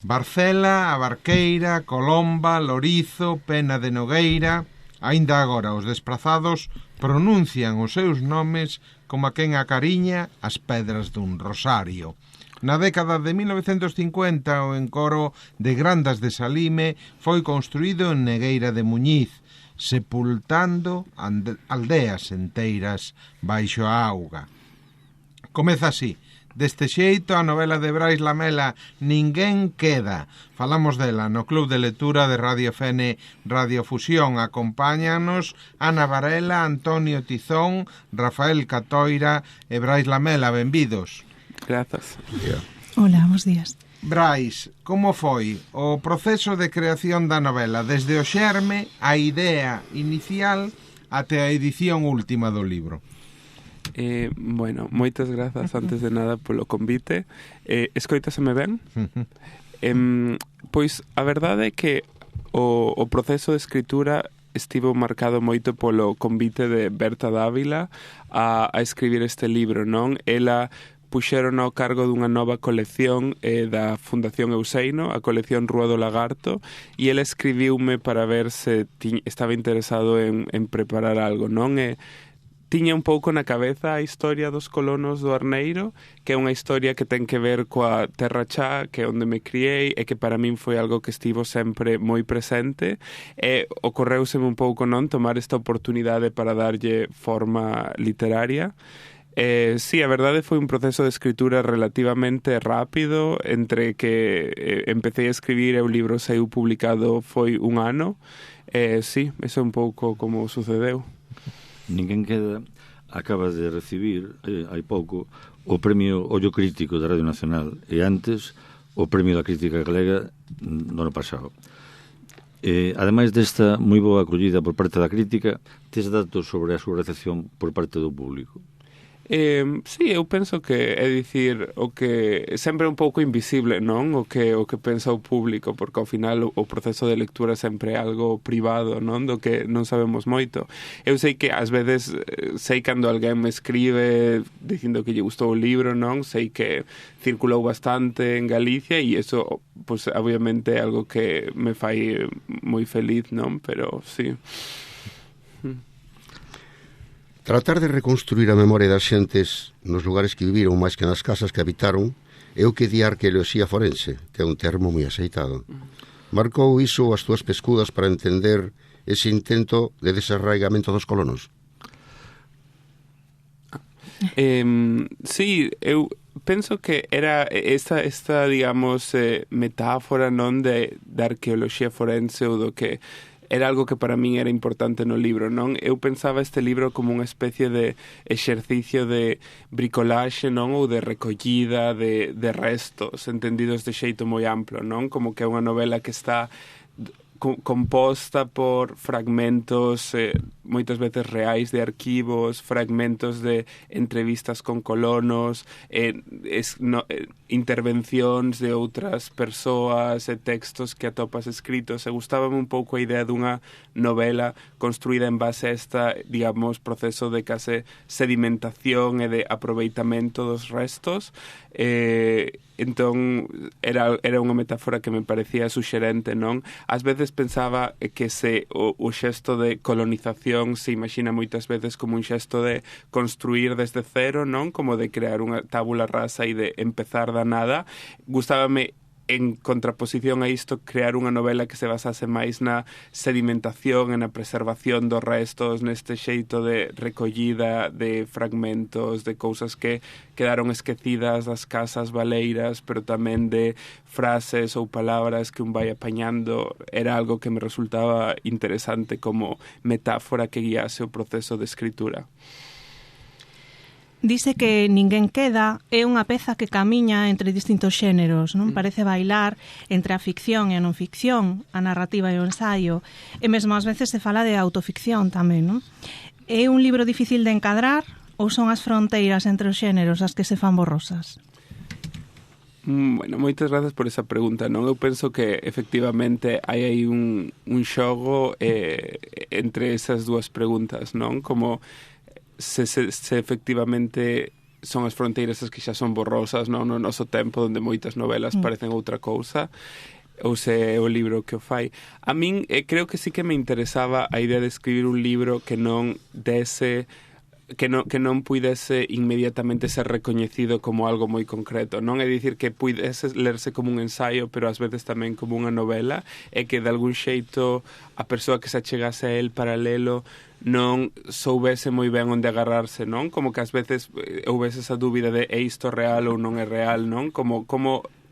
Barcela, A Barqueira, Colomba, Lorizo, Pena de Nogueira. Aínda agora os desprazados pronuncian os seus nomes como a quen acariña as pedras dun rosario. Na década de 1950 o encoro de Grandas de Salime foi construído en Negueira de Muñiz, sepultando aldeas enteiras baixo a auga. Comeza así. Deste xeito, a novela de Brais Lamela Ninguén queda. Falamos dela no Club de Lectura de Radio FN Radio Fusión. Acompáñanos Ana Varela, Antonio Tizón, Rafael Catoira e Brais Lamela. Benvidos. Grazas. Hola, bons días. Brais, como foi o proceso de creación da novela desde o xerme, a idea inicial até a edición última do libro? Bueno, moitas grazas antes de nada polo convite. Escoitaseme ben? Pois a verdade é que o proceso de escritura estivo marcado moito polo convite de Berta Dávila a escribir este libro, non? Ela puxeron ao cargo dunha nova colección da Fundación Euseino, a colección Rúa do Lagarto, e ela escribiume para ver se estaba interesado en preparar algo, non? Tiña un pouco na cabeza a historia dos colonos do Arneiro, que é unha historia que ten que ver coa Terra Chá, que é onde me criei, e que para min foi algo que estivo sempre moi presente, e ocorreuseme un pouco non tomar esta oportunidade para darlle forma literaria. Sí, a verdade foi un proceso de escritura relativamente rápido, entre que empecé a escribir e o libro saiu publicado foi un ano. Sí, eso é un pouco como sucedeu. Ninguén queda acaba de recibir hai pouco o premio Ollo Crítico da Radio Nacional e antes o premio da Crítica Galega no ano pasado. Ademais desta moi boa acollida por parte da crítica, tes datos sobre a súa recepción por parte do público? Sí, eu penso que é dicir o que sempre é un pouco invisible, non? O que pensa o público, porque ao final o proceso de lectura sempre é algo privado, non? Do que non sabemos moito. Eu sei que ás veces sei cando alguén me escribe dicindo que lle gustou o libro, non? Sei que circulou bastante en Galicia e eso, pues, obviamente é algo que me fai moi feliz, non? Pero sí. Tratar de reconstruir a memoria das xentes nos lugares que viviron máis que nas casas que habitaron é o que di a arqueoloxía forense, que é un termo moi aceitado. Marcou iso as túas pescudas para entender ese intento de desarraigamento dos colonos? Sí, eu penso que era esta digamos, metáfora non da arqueoloxía forense ou do que era algo que para min era importante no libro, non? Eu pensaba este libro como unha especie de exercicio de bricolaxe, non? Ou de recollida de restos, entendidos de xeito moi amplo, non? Como que é unha novela que está composta por fragmentos moitas veces reais de arquivos, fragmentos de entrevistas con colonos, intervencións de outras persoas e textos que atopas escritos. E gustábame un pouco a idea dunha novela construída en base a esta, digamos, proceso de case sedimentación e de aproveitamento dos restos. Entón era unha metáfora que me parecía suxerente, non? Ás veces pensaba que o xesto de colonización se imagina moitas veces como un xesto de construir desde cero, non? Como de crear unha tábula rasa e de empezar da nada. Gustábame, en contraposición a isto, crear unha novela que se basase máis na sedimentación e na preservación dos restos, neste xeito de recollida de fragmentos, de cousas que quedaron esquecidas das casas baleiras, pero tamén de frases ou palabras que un vai apañando. Era algo que me resultaba interesante como metáfora que guiase o proceso de escritura. Dice que Ninguén queda é unha peza que camiña entre distintos xéneros, non? Parece bailar entre a ficción e a non ficción, a narrativa e o ensaio, e mesmo ás veces se fala de autoficción tamén, non? É un libro difícil de encadrar ou son as fronteiras entre os xéneros as que se fan borrosas? Bueno, moitas grazas por esa pregunta, non? Eu penso que efectivamente hai aí un xogo entre esas dúas preguntas, non? Como se efectivamente son as fronteiras as que xa son borrosas, non, no noso tempo, onde moitas novelas parecen outra cousa, ou se é o libro que o fai. A min creo que sí que me interesaba a idea de escribir un libro que non dese, que non puidese inmediatamente ser recoñecido como algo moi concreto, non? É dicir, que puidese lerse como un ensaio, pero ás veces tamén como unha novela, e que de algún xeito a persoa que se achegase a él para lelo non soubese moi ben onde agarrarse, non? Como que ás veces houvese esa dúbida de é isto real ou non é real, non? Como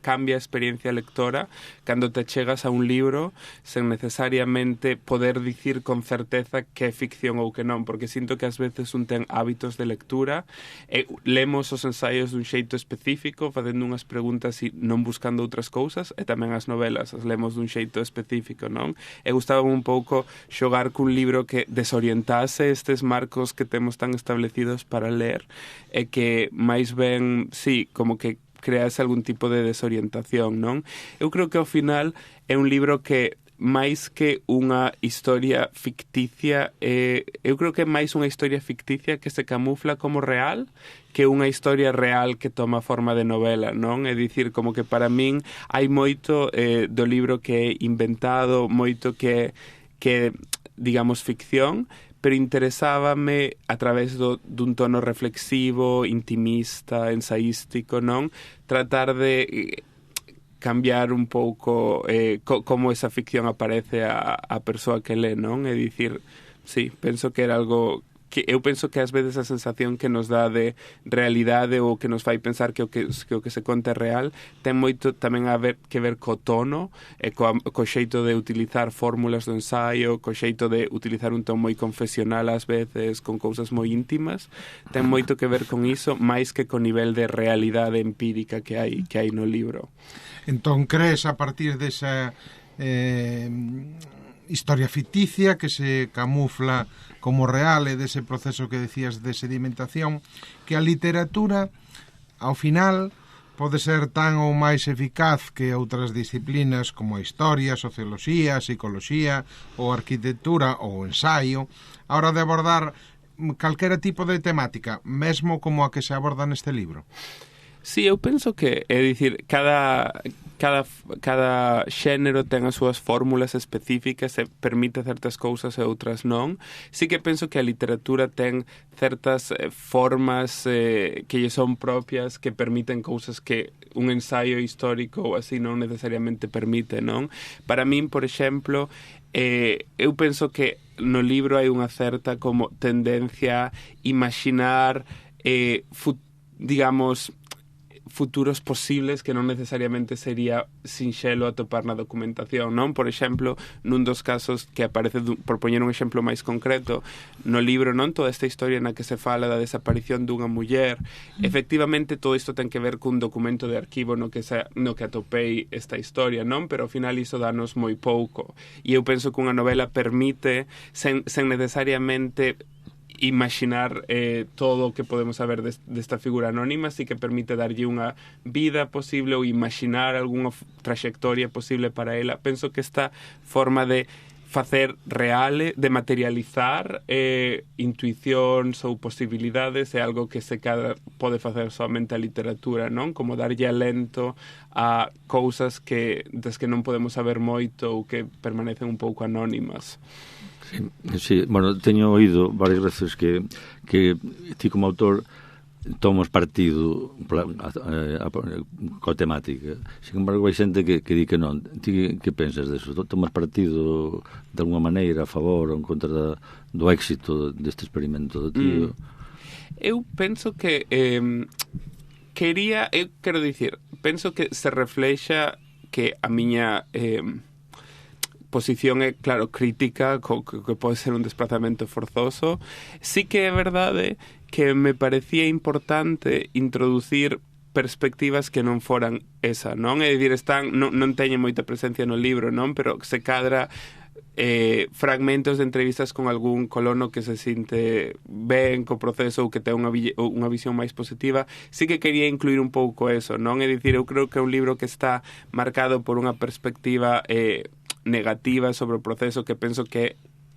cambia a experiencia lectora cando te chegas a un libro sen necesariamente poder dicir con certeza que é ficción ou que non, porque sinto que ás veces un ten hábitos de lectura e lemos os ensaios dun xeito específico, facendo unhas preguntas e non buscando outras cousas, e tamén as novelas as lemos dun xeito específico, non? E gustaba un pouco xogar cun libro que desorientase estes marcos que temos tan establecidos para ler e que máis ben, sí, como que crease algún tipo de desorientación, non? Eu creo que ao final é un libro que máis que unha historia ficticia, eu creo que é máis unha historia ficticia que se camufla como real que unha historia real que toma forma de novela, non? É dicir, como que para min hai moito do libro que é inventado, moito que digamos, ficción, pero interesábame a través dun tono reflexivo, intimista, ensaístico, non? Tratar de cambiar un pouco como esa ficción aparece a persoa que lê, non? É dicir, sí, penso que era algo que eu penso que ás veces a sensación que nos dá de realidade ou que nos fai pensar que o que se conta é real ten moito tamén que ver co tono e co xeito de utilizar fórmulas do ensaio, co xeito de utilizar un ton moi confesional ás veces, con cousas moi íntimas, ten moito que ver con iso máis que co nivel de realidade empírica que hai no libro. Entón, crees a partir desa historia ficticia que se camufla como real e dese proceso que decías de sedimentación, que a literatura, ao final, pode ser tan ou máis eficaz que outras disciplinas como a historia, a socioloxía, a psicoloxía, ou a arquitectura ou o ensaio, a hora de abordar calquera tipo de temática, mesmo como a que se aborda neste libro. Sí, eu penso que, é dicir, cada xénero ten as súas fórmulas específicas e permite certas cousas e outras non. Sí que penso que a literatura ten certas formas que lle son propias, que permiten cousas que un ensaio histórico ou así non necesariamente permite, non? Para min, por exemplo, eu penso que no libro hai unha certa como tendencia a imaginar, digamos, futuros posibles que non necesariamente sería sinxelo atopar na documentación, non? Por exemplo, nun dos casos que aparece, por poñer un exemplo máis concreto, no libro, non? Toda esta historia na que se fala da desaparición dunha muller, efectivamente todo isto ten que ver cun documento de arquivo no que atopei esta historia, non? Pero ao final iso danos moi pouco. E eu penso que unha novela permite, sen necesariamente imaginar todo o que podemos saber desta figura anónima, sí que permite darlle unha vida posible ou imaginar algunha traxectoria posible para ela. Penso que esta forma de facer real, de materializar intuicións ou posibilidades é algo que se pode facer somente a literatura, non? Como darlle alento a cousas das que non podemos saber moito ou que permanecen un pouco anónimas. Sí, bueno, teño oído varias veces que ti como autor tomas partido coa temática. Sin embargo, hai xente que di que non. Ti que pensas deso? Tomas partido de alguma maneira a favor ou en contra do éxito deste experimento do tío? Eu penso que quero dicir, penso que se reflexa que a miña posición é, claro, crítica, que pode ser un desplazamento forzoso. Sí que é verdade que me parecía importante introducir perspectivas que non foran esa, non? É dicir, non teñen moita presencia no libro, non? Pero se cadra fragmentos de entrevistas con algún colono que se sinte ben co proceso ou que ten unha visión máis positiva. Sí que quería incluir un pouco eso, non? É dicir, eu creo que é un libro que está marcado por unha perspectiva negativa sobre o proceso que penso que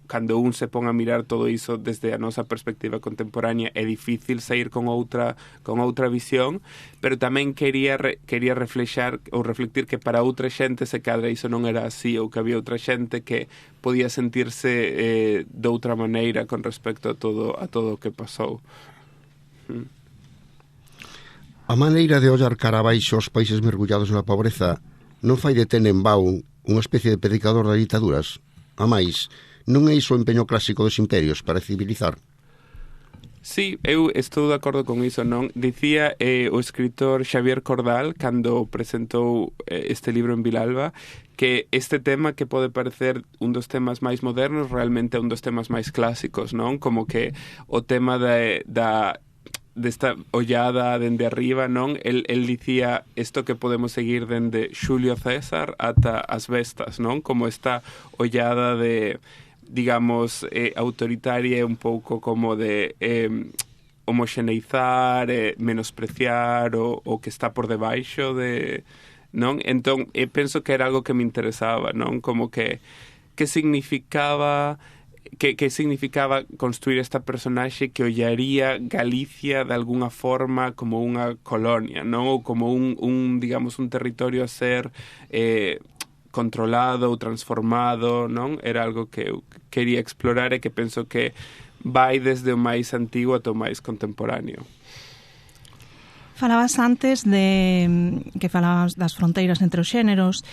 cando un se pon a mirar todo iso desde a nosa perspectiva contemporánea é difícil sair con outra visión, pero tamén quería reflexar ou reflectir que para outra xente se cadra iso non era así, ou que había outra xente que podía sentirse de outra maneira con respecto a todo o que pasou. A maneira de ollar cara abaixo aos países mergullados na pobreza non fai de Tenenbaum unha especie de predicador das ditaduras? A máis, non é iso o empeño clásico dos imperios para civilizar? Sí, eu estou de acordo con iso, non? Dicía o escritor Xavier Cordal, cando presentou este libro en Vilalba, que este tema que pode parecer un dos temas máis modernos realmente é un dos temas máis clásicos, non? Como que o tema desta ollada dende arriba, non? El dicía isto que podemos seguir dende Xulio César ata as bestas, non? Como esta ollada de, digamos, autoritaria, un pouco como de homoxeneizar, menospreciar o que está por debaixo de, non? Entón, penso que era algo que me interesaba, non? Como que significaba construir esta personaxe que ollaría Galicia de alguna forma como unha colonia, non? Ou como un digamos, un territorio a ser controlado ou transformado, non? Era algo que eu quería explorar e que penso que vai desde o máis antigo ata o máis contemporáneo. Falabas antes que falabas das fronteiras entre os xéneros,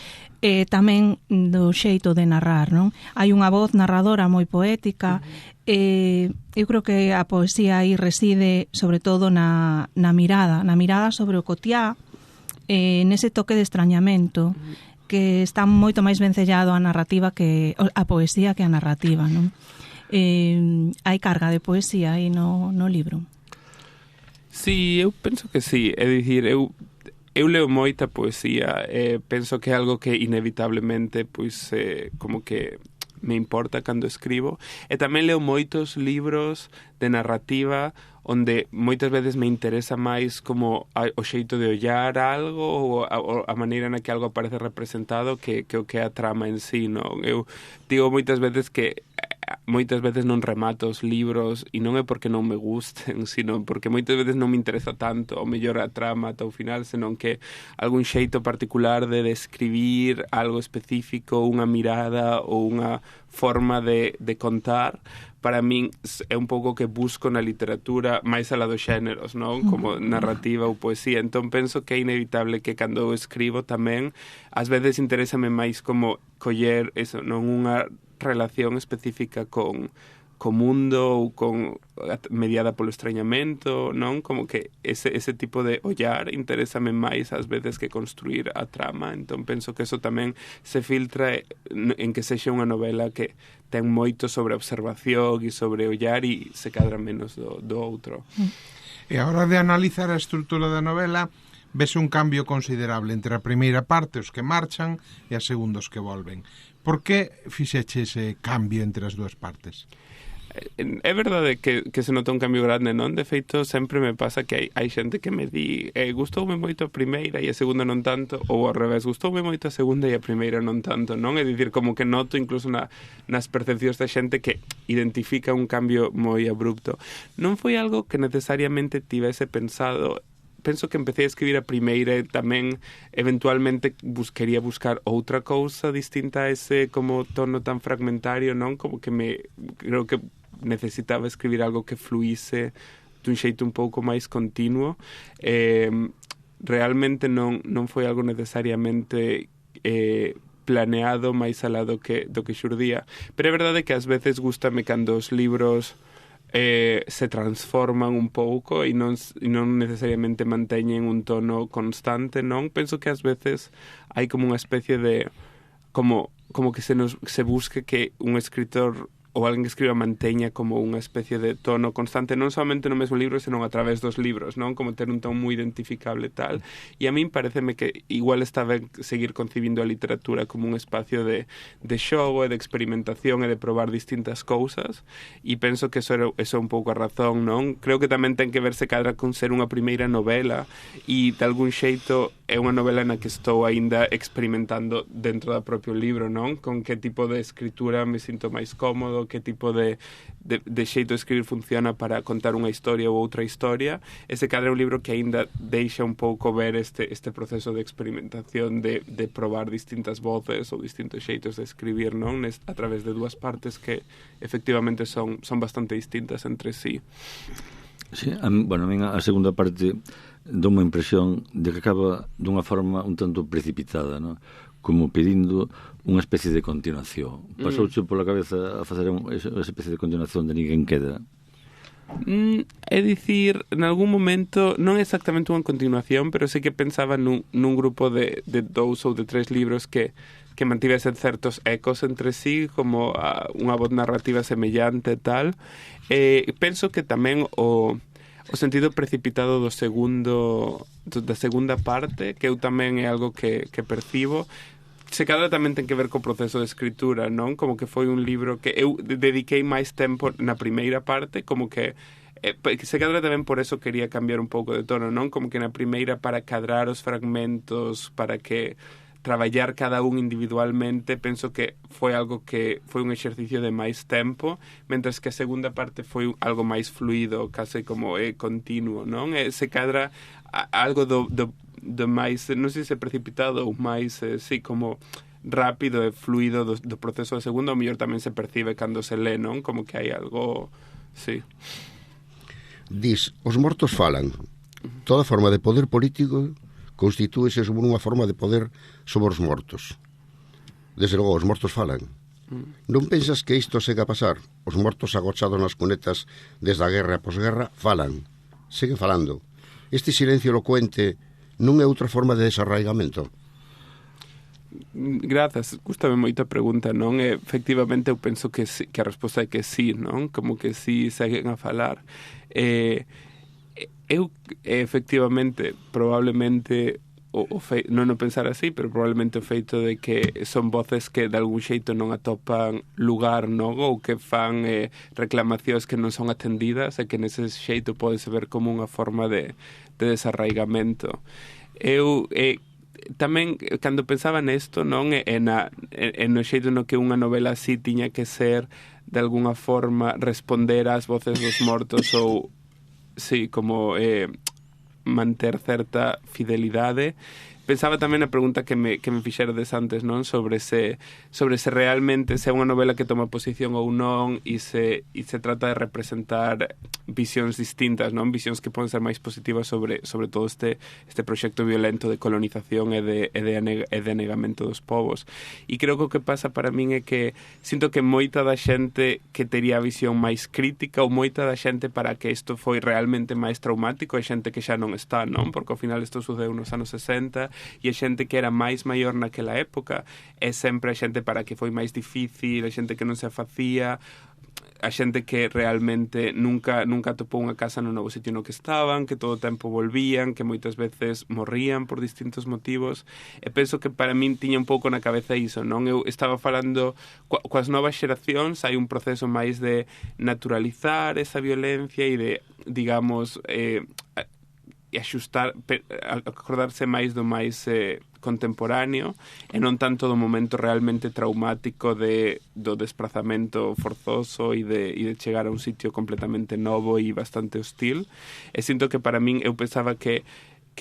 tamén do xeito de narrar, non? Hai unha voz narradora moi poética, eu creo que a poesía aí reside sobre todo na mirada sobre o cotiá, nese toque de extrañamento, que está moito máis vencellado a narrativa que a poesía que a narrativa, non? Hai carga de poesía aí no libro. Sí, eu penso que sí, é dicir, eu leo moita poesía, penso que é algo que inevitablemente pois como que me importa cando escribo, e tamén leo moitos libros de narrativa onde moitas veces me interesa máis como o xeito de ollar algo ou a maneira na que algo aparece representado que o que é a trama en sí, non? Eu digo moitas veces que moitas veces non remato os libros e non é porque non me gusten, sino porque moitas veces non me interesa tanto o mellor a trama ata o final, senón que algún xeito particular de describir algo específico, unha mirada ou unha forma de contar, para min é un pouco que busco na literatura máis alá dos xéneros, non? Como narrativa ou poesía. Entón penso que é inevitable que cando escribo tamén ás veces interésame máis como coller eso, non unha relación específica con mundo ou mediada polo extrañamento, non? Como que ese tipo de ollar interésame máis ás veces que construir a trama. Entón penso que eso tamén se filtra en que sexa unha novela que ten moito sobre observación e sobre ollar e se cadra menos do outro. E a hora de analizar a estrutura da novela, ves un cambio considerable entre a primeira parte, os que marchan, e a segunda, os que volven. Por que fixeche ese cambio entre as dúas partes? É verdade que se nota un cambio grande, non? De feito, sempre me pasa que hai xente que me di gustoume moito a primeira e a segunda non tanto, ou ao revés, gustoume moito a segunda e a primeira non tanto, non? É dicir, como que noto incluso nas percepcións da xente que identifica un cambio moi abrupto. Non foi algo que necesariamente tivese pensado. Penso que empecé a escribir a primeira e tamén eventualmente quería buscar outra cousa distinta a ese como tono tan fragmentario, non? Como que creo que necesitaba escribir algo que fluíse dun xeito un pouco máis continuo. Realmente non foi algo necesariamente planeado máis alá do que xurdía. Pero é verdade que ás veces gústame cando os libros se transforman un pouco e non necesariamente manteñen un tono constante, non? Penso que ás veces hai como unha especie de como que se busque que un escritor ou alguén que escriba manteña como unha especie de tono constante, non somente no mesmo libro, senón a través dos libros, non? Como ter un tono moi identificable tal. E a min pareceme que igual está ben seguir concibindo a literatura como un espacio de xogo e de experimentación e de probar distintas cousas, e penso que eso é un pouco a razón, non? Creo que tamén ten que verse cadra con ser unha primeira novela e de algún xeito é unha novela na que estou aínda experimentando dentro do propio libro, non? Con que tipo de escritura me sinto máis cómodo, que tipo de xeito de escribir funciona para contar unha historia ou outra historia. Ese cadra é un libro que aínda deixa un pouco ver este proceso de experimentación de probar distintas voces ou distintos xeitos de escribir, non? A través de dúas partes que efectivamente son bastante distintas entre sí. Sí, a min a segunda parte dá unha impresión de que acaba dunha forma un tanto precipitada, ¿no? Como pedindo unha especie de continuación. Pasouche pola cabeza a facer esa especie de continuación de Ninguén queda? É dicir, en algún momento, non exactamente unha continuación, pero sí que pensaba nun grupo de 2 ou de 3 libros que mantivesen certos ecos entre sí, como unha voz narrativa semellante e tal. Penso que tamén o sentido precipitado da segunda parte, que eu tamén é algo que percibo, se cadra tamén ten que ver co proceso de escritura, non? Como que foi un libro que eu dediquei máis tempo na primeira parte, como que se cadra tamén por eso quería cambiar un pouco de tono, non? Como que na primeira para cadrar os fragmentos, para que traballar cada un individualmente, penso que foi algo que foi un exercicio de máis tempo, mentres que a segunda parte foi algo máis fluido, case como continuo, non? Se cadra algo do máis, non sei se precipitado ou máis, sí, como rápido e fluido do proceso de segunda, ou mellor tamén se percibe cando se lé, non? Como que hai algo, sí. Dis, os mortos falan. Toda forma de poder político constitúese sobre unha forma de poder sobre os mortos. Desde logo, os mortos falan. Non pensas que isto segue a pasar? Os mortos agochados nas cunetas desde a guerra e a posguerra falan. Seguen falando. Este silencio elocuente non é outra forma de desarraigamento? Grazas, gustame moito a pregunta, non? Efectivamente, eu penso que sí, que a resposta é que sí, non? Como que sí seguen a falar. Eu, efectivamente, probablemente non o pensar así, pero probablemente o feito de que son voces que de algún xeito non atopan lugar, non? Ou que fan reclamacións que non son atendidas e que nese xeito podese ver como unha forma de desarraigamento. Eu tamén, cando pensaba nesto, non? No xeito no que unha novela así tiña que ser de alguna forma responder ás voces dos mortos ou sí, como manter certa fidelidade. Pensaba tamén na pregunta que me fixerades antes, non? Sobre se realmente se é unha novela que toma posición ou non e se trata de representar visións distintas, non? Visións que poden ser máis positivas sobre todo este proxecto violento de colonización e de anegamento dos povos. E creo que o que pasa para min é que sinto que moita da xente que tería a visión máis crítica ou moita da xente para que isto foi realmente máis traumático é xente que xa non está, non? Porque ao final isto sucedeu nos anos 60 e a xente que era máis maior naquela época é sempre a xente para que foi máis difícil, a xente que non se afacía, a xente que realmente nunca atopou unha casa no novo sitio no que estaban, que todo o tempo volvían, que moitas veces morrían por distintos motivos. E penso que para min tiña un pouco na cabeza iso, non? Eu estaba falando coas novas xeracións, hai un proceso máis de naturalizar esa violencia e de, digamos, axustar, acordarse máis do máis contemporáneo e non tanto do momento realmente traumático do desplazamento forzoso e de chegar a un sitio completamente novo e bastante hostil. E sinto que para min, eu pensaba que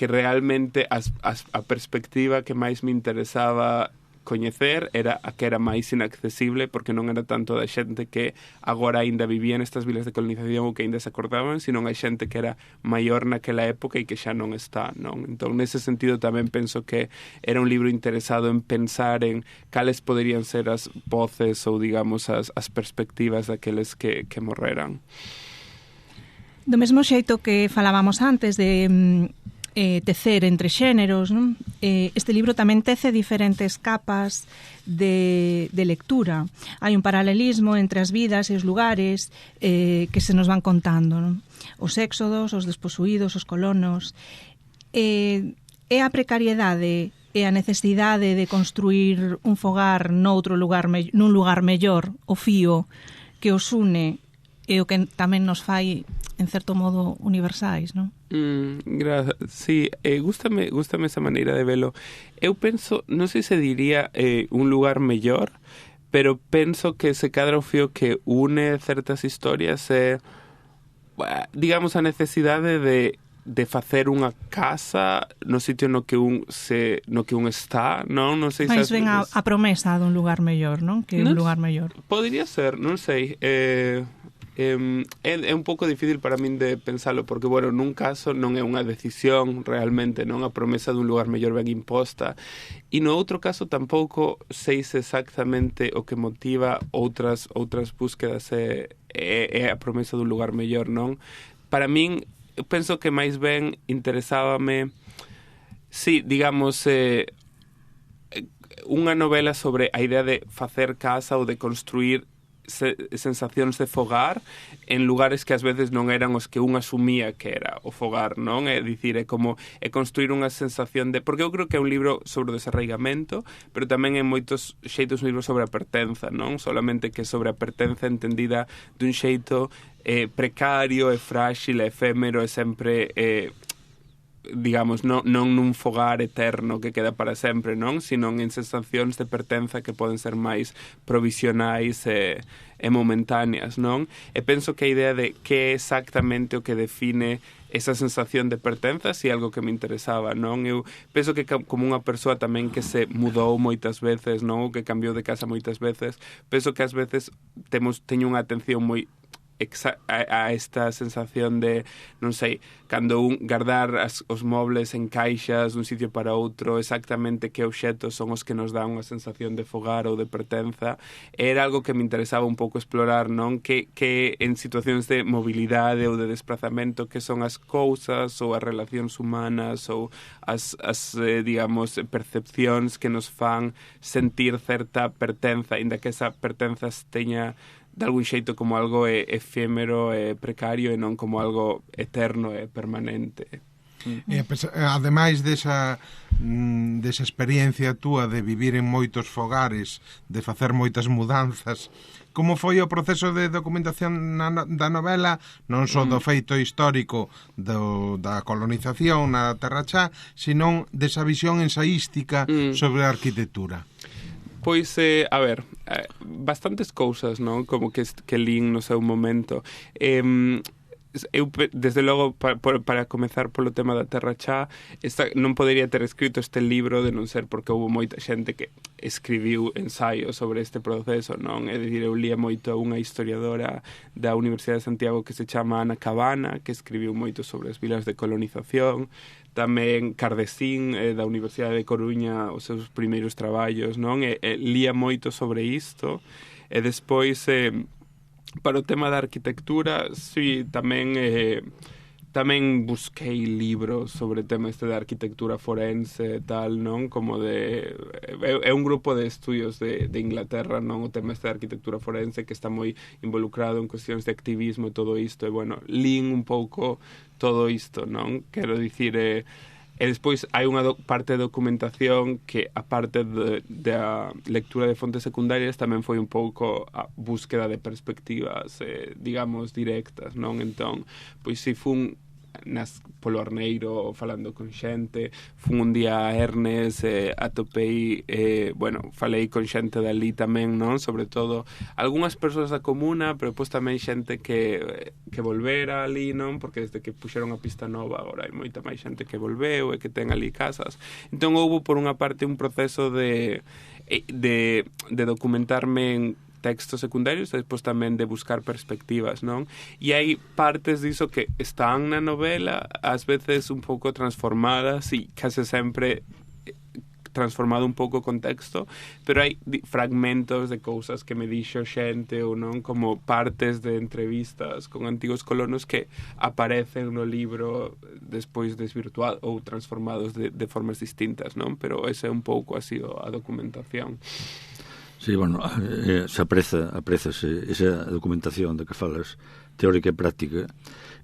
realmente a perspectiva que máis me interesaba coñecer era a que era máis inaccesible, porque non era tanto da xente que agora aínda vivía nestas vilas de colonización ou que aínda se acordaban, sino a xente que era maior naquela época e que xa non está, non? Entón, nese sentido tamén penso que era un libro interesado en pensar en cales poderían ser as voces ou, digamos, as perspectivas daqueles que morreran. Do mesmo xeito que falábamos antes de tecer entre xéneros, non? Este libro tamén tece diferentes capas de lectura. Hai un paralelismo entre as vidas e os lugares que se nos van contando, non? Os éxodos, os desposuídos, os colonos. É a precariedade e a necesidade de construir un fogar nun lugar mellor, o fío que os une e o que tamén nos fai en certo modo universais, non? Sí, gústame esa maneira de velo. Eu penso, non sei se diría un lugar mellor, pero penso que se cadra o fío que une certas historias é, digamos, a necesidade de facer unha casa no sitio no que un está, non? Non sei Mais ben a promesa dun lugar mellor, non? Que un lugar mellor. Podería ser, non sei. É un pouco difícil para min de pensalo, porque, bueno, nun caso non é unha decisión realmente, non? A promesa dun lugar mellor ben imposta. E no outro caso tampouco sei se exactamente o que motiva outras búsquedas é a promesa dun lugar mellor, non? Para min, eu penso que máis ben interesábame, sí, digamos, unha novela sobre a idea de facer casa ou de construir sensacións de fogar en lugares que ás veces non eran os que un asumía que era o fogar, non? É dicir, é construir unha sensación de... Porque eu creo que é un libro sobre o desarraigamento, pero tamén é moitos xeitos un libro sobre a pertenza, non? Solamente que sobre a pertenza entendida dun xeito precario, e frágil, e efémero, e sempre... digamos, non nun fogar eterno que queda para sempre, non? Sino en sensacións de pertenza que poden ser máis provisionais e momentáneas, non? E penso que a idea de que é exactamente o que define esa sensación de pertenza si é algo que me interesaba, non? Eu penso que como unha persoa tamén que se mudou moitas veces, non? Ou que cambiou de casa moitas veces, penso que ás veces teño unha atención moi a esta sensación de, non sei, cando un guardar os mobles en caixas dun sitio para outro, exactamente que obxetos son os que nos dan unha sensación de fogar ou de pertenza, era algo que me interesaba un pouco explorar, non? Que en situacións de mobilidade ou de desplazamento, que son as cousas ou as relacións humanas ou as digamos, percepcións que nos fan sentir certa pertenza, inda que esa pertenza teña de algún xeito como algo efémero e precario e non como algo eterno e permanente. Ademais desa experiencia túa de vivir en moitos fogares, de facer moitas mudanzas, como foi o proceso de documentación da novela, non só do feito histórico da colonización na Terra Chá, senón desa visión ensaística sobre a arquitectura? Pois, a ver, bastantes cousas, non? Como que lín no seu momento. Eu, desde logo, para comezar polo tema da Terra Chá, non podería ter escrito este libro de non ser porque houve moita xente que escribiu ensaios sobre este proceso, non? É dicir, eu lía moito a unha historiadora da Universidade de Santiago que se chama Ana Cabana, que escribiu moito sobre as vilas de colonización, tamén Cardesín, da Universidade de Coruña, os seus primeiros traballos, non? Lía moito sobre isto, e despois, para o tema da arquitectura, sí, tamén busquei libros sobre o tema da arquitectura forense e tal, non? Como é un grupo de estudios de Inglaterra, non? O tema da arquitectura forense que está moi involucrado en cuestións de activismo e todo isto, e, bueno, lín un pouco todo isto, non? Quero dicir, e despois hai unha parte de documentación que, a parte da lectura de fontes secundarias, tamén foi un pouco a búsqueda de perspectivas, digamos, directas, non? Entón, pois si fun polo Arneiro falando con xente, fun un día a Ernest, atopei, bueno, falei con xente dali tamén, non? Sobre todo algunhas persoas da comuna, pero depois tamén xente que volvera ali, non? Porque desde que puxeron a pista nova agora hai moita máis xente que volveu e que ten ali casas. Entón houve por unha parte un proceso de documentarme en textos secundarios e despois tamén de buscar perspectivas, non? E hai partes diso que están na novela, ás veces un pouco transformadas e case sempre transformado un pouco o contexto, pero hai fragmentos de cousas que me dixo xente ou non, como partes de entrevistas con antigos colonos que aparecen no libro despois desvirtuados ou transformados de formas distintas, non? Pero ese é un pouco así a documentación. Sí, bueno, se apreza esa documentación de que falas, teórica e práctica,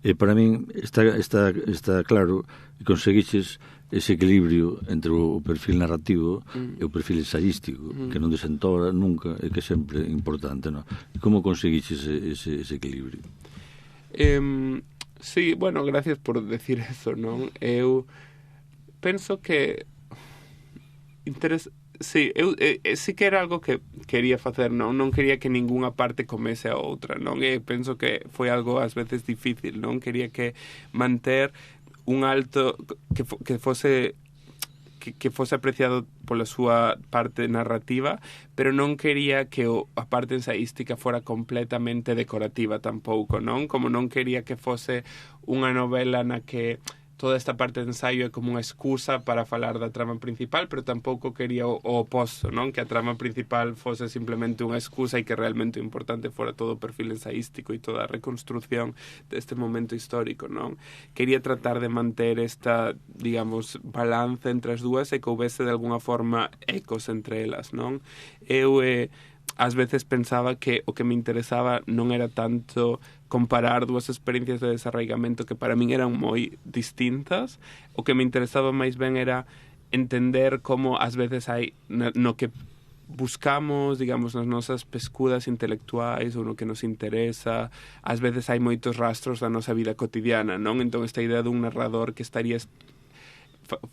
e para min está claro que conseguiches ese equilibrio entre o perfil narrativo e o perfil ensaístico, que non desentora nunca e que é sempre importante, non? E como conseguiches ese equilibrio? Sí, bueno, gracias por decir eso, non? Eu penso que sí, sí que era algo que quería facer, non quería que ningunha parte comese a outra, non? E penso que foi algo ás veces difícil, non? Quería que manter un alto que fose apreciado pola súa parte narrativa, pero non quería que a parte ensaística fora completamente decorativa tampouco, non? Como non quería que fose unha novela na que toda esta parte de ensaio é como unha excusa para falar da trama principal, pero tampouco quería o oposto, non? Que a trama principal fose simplemente unha excusa e que realmente o importante fora todo o perfil ensaístico e toda a reconstrucción deste momento histórico, non? Quería tratar de manter esta, digamos, balance entre as dúas e que houvese de alguna forma ecos entre elas, non? Eu ás veces pensaba que o que me interesaba non era tanto comparar dúas experiencias de desarraigamento que para min eran moi distintas. O que me interesaba máis ben era entender como ás veces hai no que buscamos, digamos, nas nosas pescudas intelectuais ou no que nos interesa, ás veces hai moitos rastros da nosa vida cotidiana, non? Entón esta idea dun narrador que estaría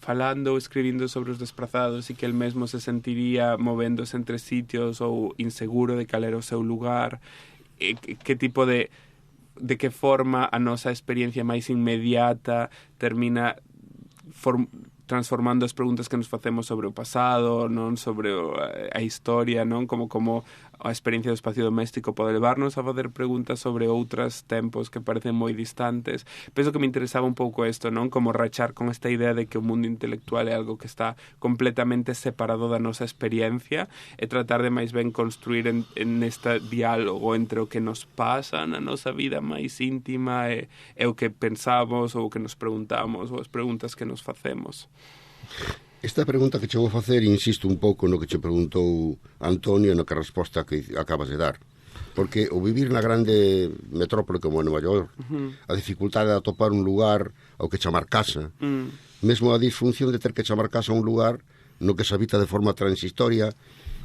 falando ou escribindo sobre os desprazados e que el mesmo se sentiría movéndose entre sitios ou inseguro de cal era o seu lugar, que tipo de que forma a nosa experiencia máis inmediata termina transformando as preguntas que nos facemos sobre o pasado, non, sobre a historia, non, como a experiencia do espacio doméstico pode levarnos a fazer preguntas sobre outros tempos que parecen moi distantes. Penso que me interesaba un pouco isto, non, como rachar con esta idea de que o mundo intelectual é algo que está completamente separado da nosa experiencia e tratar de máis ben construir en este diálogo entre o que nos pasa na nosa vida máis íntima e o que pensamos ou o que nos preguntamos ou as preguntas que nos facemos. Esta pregunta que che vou facer, insisto un pouco no que che preguntou Antonio, no que a resposta que acabas de dar. Porque o vivir na grande metrópole como Nova York, a dificultade de atopar un lugar ao que chamar casa, mesmo a disfunción de ter que chamar casa a un lugar no que se habita de forma transitoria,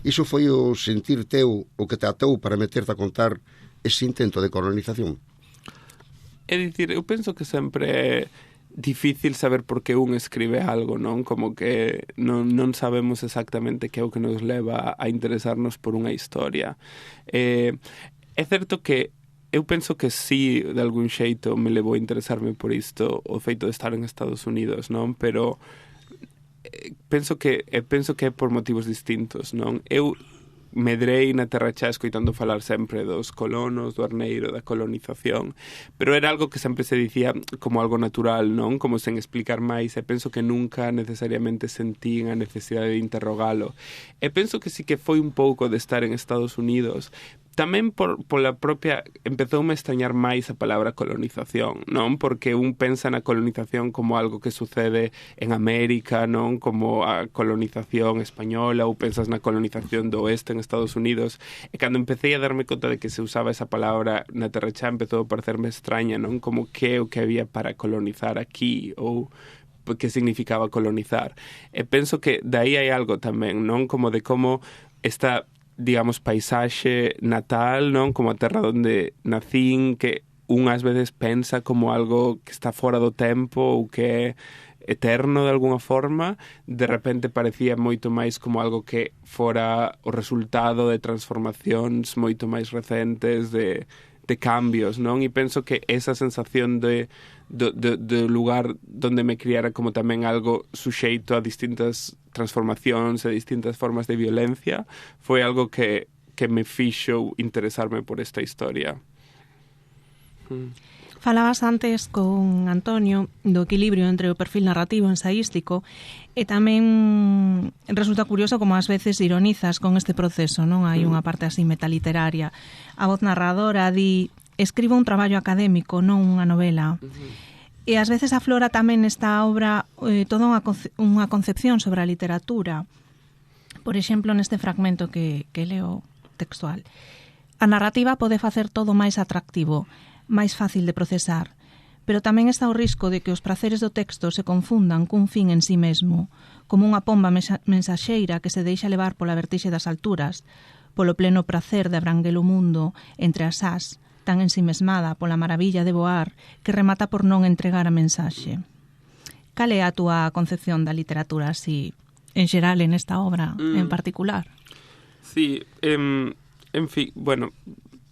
iso foi o sentir teu, o que te atou para meterte a contar ese intento de colonización? É dicir, eu penso que sempre é difícil saber por que un escribe algo, non? Como que non sabemos exactamente que é o que nos leva a interesarnos por unha historia. É certo que eu penso que sí, de algún xeito, me levou a interesarme por isto o feito de estar en Estados Unidos, non? Pero penso que é por motivos distintos, non? Eu medrei na terra xa escoitando falar sempre dos colonos, do arneiro, da colonización, pero era algo que sempre se dicía como algo natural, non? Como sen explicar máis, e penso que nunca necesariamente sentín a necesidade de interrogalo. E penso que sí que foi un pouco de estar en Estados Unidos, tamén pola propia, empezoume a extrañar máis a palabra colonización, non? Porque un pensa na colonización como algo que sucede en América, non? Como a colonización española, ou pensas na colonización do oeste en Estados Unidos, e cando empecé a darme conta de que se usaba esa palabra na terra xa empezou a parecerme extraña, non? Como que o que había para colonizar aquí, ou que significaba colonizar. E penso que daí hai algo tamén, non? Como de como esta, digamos, paisaxe natal, non? Como a terra onde nacín, que unhas veces pensa como algo que está fora do tempo ou que é eterno de alguna forma, de repente parecía moito máis como algo que fora o resultado de transformacións moito máis recentes, de cambios, non? E penso que esa sensación do lugar donde me criara como tamén algo suxeito a distintas transformacións e distintas formas de violencia foi algo que me fixo interesarme por esta historia. Falabas antes con Antonio do equilibrio entre o perfil narrativo ensaístico e tamén resulta curioso como ás veces ironizas con este proceso, non? Hai unha parte así metaliteraria. A voz narradora di: escribo un traballo académico, non unha novela. E ás veces aflora tamén nesta obra toda unha concepción sobre a literatura. Por exemplo, neste fragmento que leo textual. A narrativa pode facer todo máis atractivo, máis fácil de procesar, pero tamén está o risco de que os praceres do texto se confundan cun fin en sí mesmo, como unha pomba mensaxeira que se deixa levar pola vertixe das alturas, polo pleno pracer de abranguer o mundo entre as ás, tan ensimesmada pola maravilla de voar que remata por non entregar a mensaxe. Cal é a túa concepción da literatura así, en xeral, en esta obra en particular? Sí, en fin, bueno,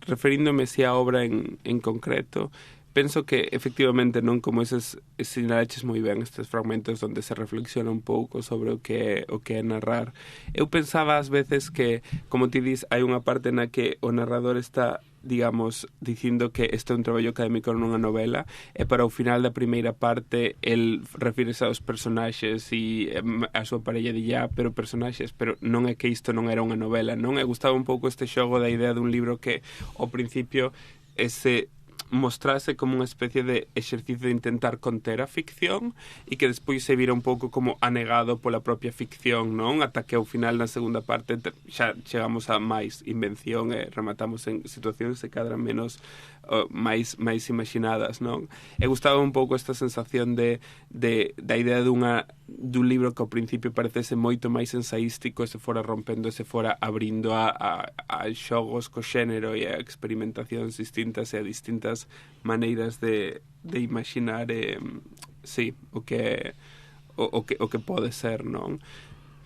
referíndome si a obra en concreto, penso que efectivamente non como eses sinalaches moi ben estes fragmentos onde se reflexiona un pouco sobre o que é narrar. Eu pensaba ás veces que, como ti dis, hai unha parte na que o narrador está, digamos, dicindo que este é un traballo académico nunha novela, e para o final da primeira parte el refírese aos personaxes e a súa parella de pero personaxes, pero non é que isto non era unha novela, non? E gustaba un pouco este xogo da idea dun libro que ao principio ese mostrase como unha especie de exercicio de intentar conter a ficción e que despois se vira un pouco como anegado pola propia ficción, non? Ata que ao final na segunda parte xa chegamos a máis invención e rematamos en situacións que cadran menos máis imaginadas, non? E gustaba un pouco esta sensación da idea dun libro que ao principio parecese moito máis ensaístico e se fora rompendo e se fora abrindo a xogos co xénero e a experimentacións distintas e a distintas maneiras de imaginar sí, o que pode ser, non?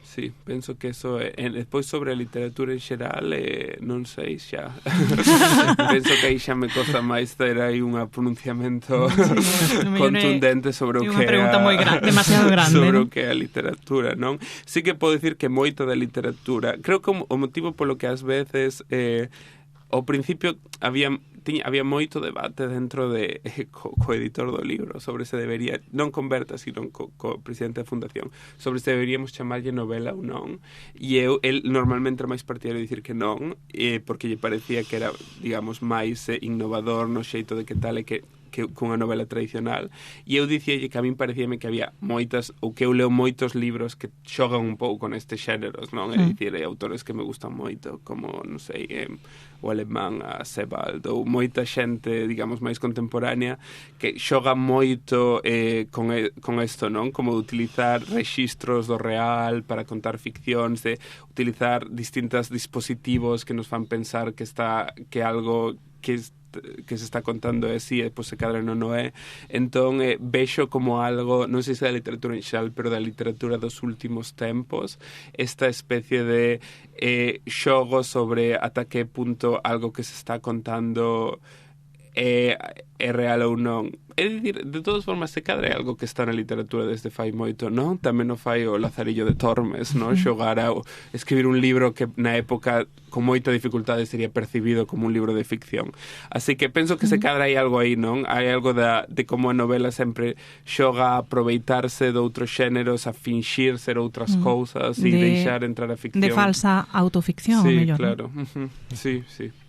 Sí, penso que eso despois sobre a literatura en xeral non sei xa penso que aí xa me costa máis ter aí un pronunciamento contundente sobre o que é unha pregunta moi demasiado grande sobre o que é a literatura, non? Sí que podo dicir que moito da literatura, creo que o motivo polo que ás veces ao principio había moito debate dentro de co editor do libro sobre se debería, non con Berta, sino co presidente da fundación, sobre se deberíamos chamarlle novela ou non, e el normalmente era máis partidario de dicir que non, porque lle parecía que era, digamos, máis innovador no xeito de que tal e que cunha novela tradicional, e eu dicíalle que a min parecíame que había moitas, ou que eu leo moitos libros que xogan un pouco nestes xéneros, non? É dicir, autores que me gustan moito, como, non sei, o alemán, a Sebald, ou moita xente, digamos, máis contemporánea, que xoga moito con isto, non? Como de utilizar rexistros do real para contar ficcións, de utilizar distintos dispositivos que nos fan pensar que algo que se está contando é así e depois se cadra non é. Entón, vexo como algo, non sei se da literatura en xeral, pero da literatura dos últimos tempos, esta especie de xogo sobre ata que punto algo que se está contando é real ou non. É dicir, de todas formas, se cadra é algo que está na literatura desde fai moito, non? Tamén o fai o Lazarillo de Tormes, non? Xogar a escribir un libro que na época con moita dificultade sería percibido como un libro de ficción. Así que penso que se cadra hai algo aí, non? Hai algo de como a novela sempre xoga a aproveitarse de outros xéneros, a finxir ser outras cousas e deixar entrar a ficción. De falsa autoficción, sí, mellor. Claro. Sí,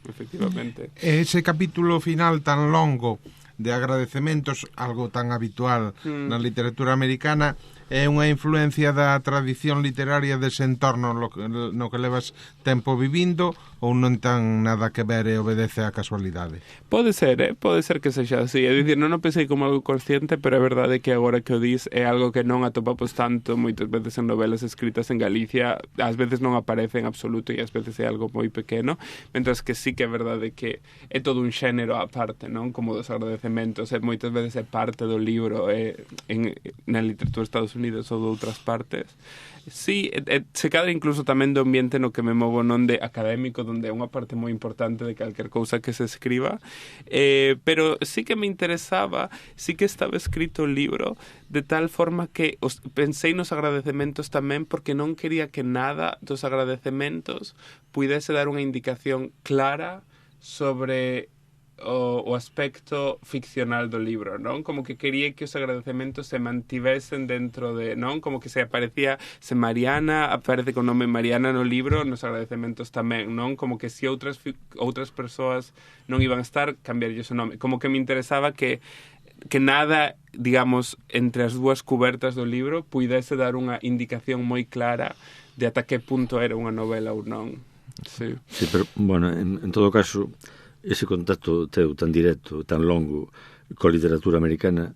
efectivamente. Ese capítulo final tan longo de agradecementos, algo tan habitual na literatura americana, é unha influencia da tradición literaria dese entorno no que levas tempo vivindo ou non tan nada que ver e obedece á casualidade? Pode ser que sexa así. É dicir, non o pensei como algo consciente, pero é verdade que agora que o dis é algo que non atopamos tanto moitas veces en novelas escritas en Galicia. Ás veces non aparece en absoluto e ás veces é algo moi pequeno, mentras que sí que é verdade que é todo un xénero aparte, non? Como dos agradecementos, e moitas veces é parte do libro na literatura de Estados Unidos ou de outras partes. Sí, se cadra incluso tamén do ambiente no que me movo, non de académico, donde é unha parte moi importante de calquer cousa que se escriba, pero sí que me interesaba, sí que estaba escrito o libro de tal forma que pensei nos agradecementos tamén, porque non quería que nada dos agradecementos puidese dar unha indicación clara sobre o aspecto ficcional do libro, non? Como que quería que os agradecementos se mantivesen dentro de, non? Como que se Mariana aparece con nome Mariana no libro, nos agradecementos tamén, non? Como que se outras persoas non iban a estar, cambiarlle o nome. Como que me interesaba que nada, digamos, entre as dúas cubertas do libro puidese dar unha indicación moi clara de ata que punto era unha novela ou non. Sí, pero, bueno, en todo caso, ese contacto teu tan directo, tan longo coa literatura americana,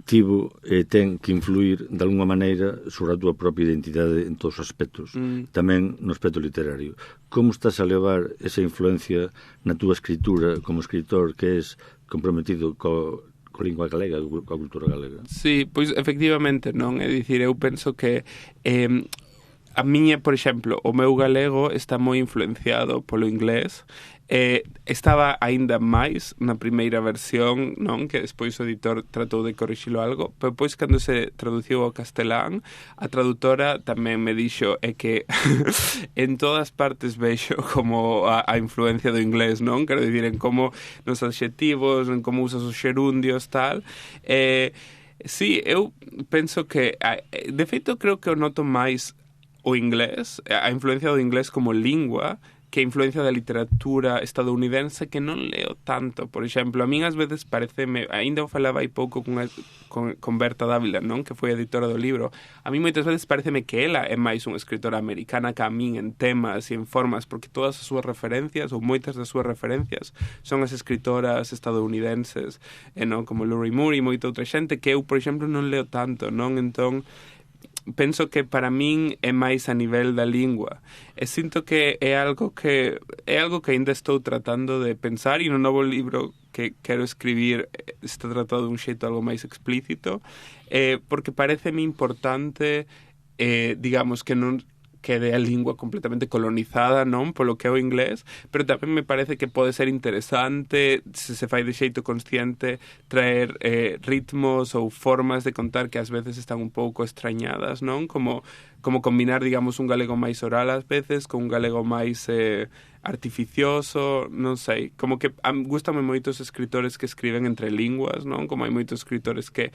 tivo e ten que influir de alguma maneira sobre a túa propia identidade en todos os aspectos, tamén no aspecto literario. Como estás a levar esa influencia na túa escritura como escritor que és comprometido coa lingua galega, coa cultura galega? Sí, pois efectivamente, non? É dicir, eu penso que a miña, por exemplo, o meu galego está moi influenciado polo inglés. Estaba aínda máis na primeira versión, non, que despois o editor tratou de corrixilo algo, pero pois cando se traduciu ao castelán, a traductora tamén me dixo que en todas partes vexo como a influencia do inglés, non? Quero dicir, en como nos adxetivos, en como usas os xerundios, tal. Sí, eu penso que, de feito, creo que o noto máis o inglés, a influencia do inglés como lingua, que a influencia da literatura estadounidense que non leo tanto. Por exemplo, a min ás veces pareceme, ainda o falaba hai pouco con Berta Dávila, non? Que foi editora do libro. A mí moitas veces pareceme que ela é máis unha escritora americana que a min en temas e en formas, porque todas as súas referencias, ou moitas das súas referencias, son as escritoras estadounidenses, non? Como Lori Moore e moita outra xente que eu, por exemplo, non leo tanto, non? Entón, penso que para min é máis a nivel da lingua. E sinto que é algo que ainda estou tratando de pensar, e no novo libro que quero escribir está tratado de un xeito algo máis explícito, porque pareceme importante, digamos, que non quede a lingua completamente colonizada, non, polo que é o inglés, pero tamén me parece que pode ser interesante, se fai de xeito consciente, traer ritmos ou formas de contar que ás veces están un pouco extrañadas, non? Como combinar, digamos, un galego máis oral ás veces con un galego máis artificioso, non sei, como que gústame moitos escritores que escriben entre linguas, non? Como hai moitos escritores que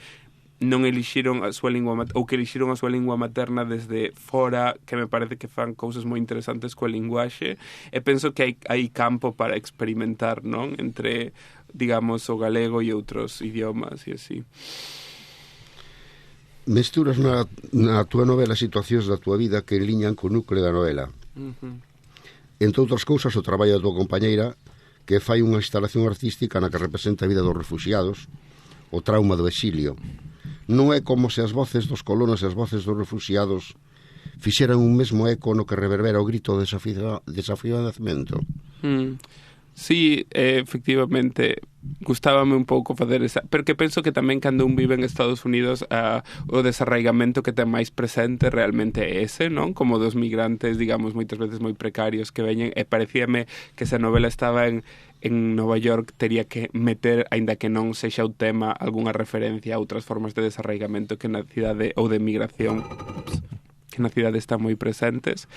non elixiron a súa lingua ou que elixiron a súa lingua materna desde fora, que me parece que fan cousas moi interesantes coa linguaxe, e penso que hai campo para experimentar, non? Entre, digamos, o galego e outros idiomas e así. Mesturas na túa novela situacións da túa vida que liñan co núcleo da novela. Entre outras cousas, o traballo da túa compañeira que fai unha instalación artística na que representa a vida dos refuxiados, o trauma do exilio. Non é como se as voces dos colonos e as voces dos refuxiados fixeran un mesmo eco no que reverbera o grito de desafío de nacemento. Sí, efectivamente, gustábame un pouco facer esa, porque penso que tamén cando un vive en Estados Unidos o desarraigamento que ten máis presente realmente é ese, non? Como dos migrantes, digamos, moitas veces moi precarios que veñen, e parecíame que se a novela estaba en Nova York tería que meter, aínda que non sexa o tema, algunha referencia a outras formas de desarraigamento que na cidade ou de migración que na cidade están moi presentes.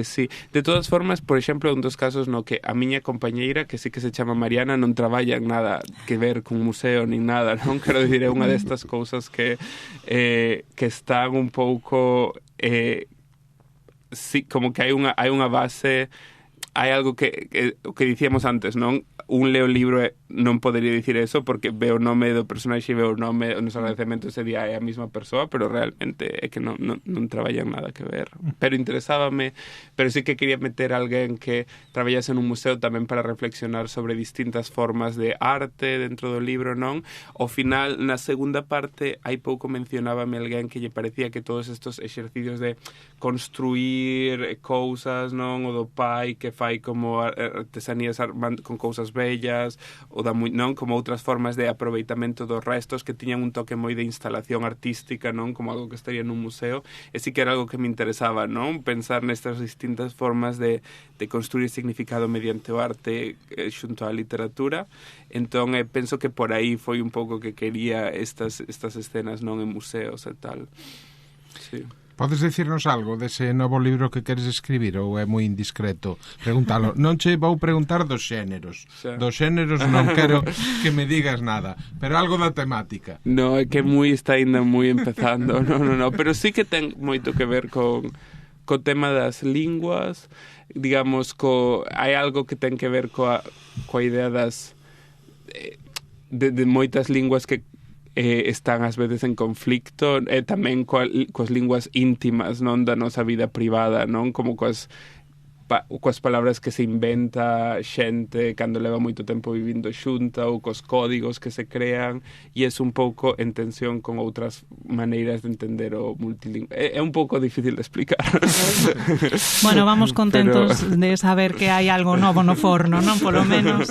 Sí. De todas formas, por exemplo, un dos casos no que a miña compañeira, que sí que se chama Mariana, non traballa en nada que ver con museo nin nada, non? Quero dicir, é unha destas cousas que están un pouco sí, como que hai unha base. Hai algo que dicíamos antes, non? Un leo libro non podería dicir eso porque veo o nome do personaxe e veo o nome, nos agradecemento ese día é a mesma persoa, pero realmente é que non traballan nada que ver. Pero interesábame, pero sí que quería meter a alguén que traballase en un museo tamén para reflexionar sobre distintas formas de arte dentro do libro, non? Ao final, na segunda parte, hai pouco mencionábame alguén que lle parecía que todos estos exercicios de construir cousas, non? O do pai que fai como artesanías con cousas bellas, ou non, como outras formas de aproveitamento dos restos que tiñan un toque moi de instalación artística, non, como algo que estaría nun museo, e sí que era algo que me interesaba, non, pensar nestas distintas formas de construir significado mediante o arte xunto á literatura. Entón, penso que por aí foi un pouco que quería estas escenas, non, en museos e tal. Sí. Podes dicirnos algo dese novo libro que queres escribir ou é moi indiscreto preguntalo? Non che vou preguntar dos xéneros. Sí. Dos xéneros non quero que me digas nada, pero algo da temática. No, é que está ainda moi empezando. No, pero sí que ten moito que ver co tema das linguas, digamos, hai algo que ten que ver coa idea das de moitas linguas que están ás veces en conflicto, tamén coas linguas íntimas, non, da nosa vida privada, non, como coas coas palabras que se inventa xente cando leva moito tempo vivindo xunta ou cos códigos que se crean, e é un pouco en tensión con outras maneiras de entender o multilingüe. É un pouco difícil de explicar. Bueno, vamos contentos de saber que hai algo novo no forno, non? Polo menos.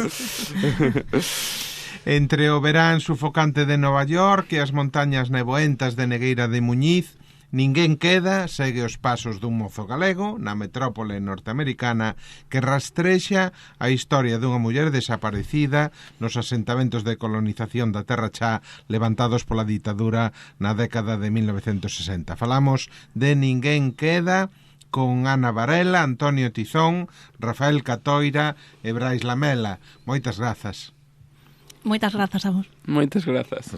Entre o verán sufocante de Nova York e as montañas nevoentas de Negueira de Muñiz, Ninguén queda segue os pasos dun mozo galego na metrópole norteamericana que rastrexa a historia dunha muller desaparecida nos asentamentos de colonización da Terra Chá levantados pola ditadura na década de 1960. Falamos de Ninguén queda con Ana Varela, Antonio Tizón, Rafael Catoira e Brais Lamela. Moitas grazas. Moitas grazas a vos. Moitas grazas.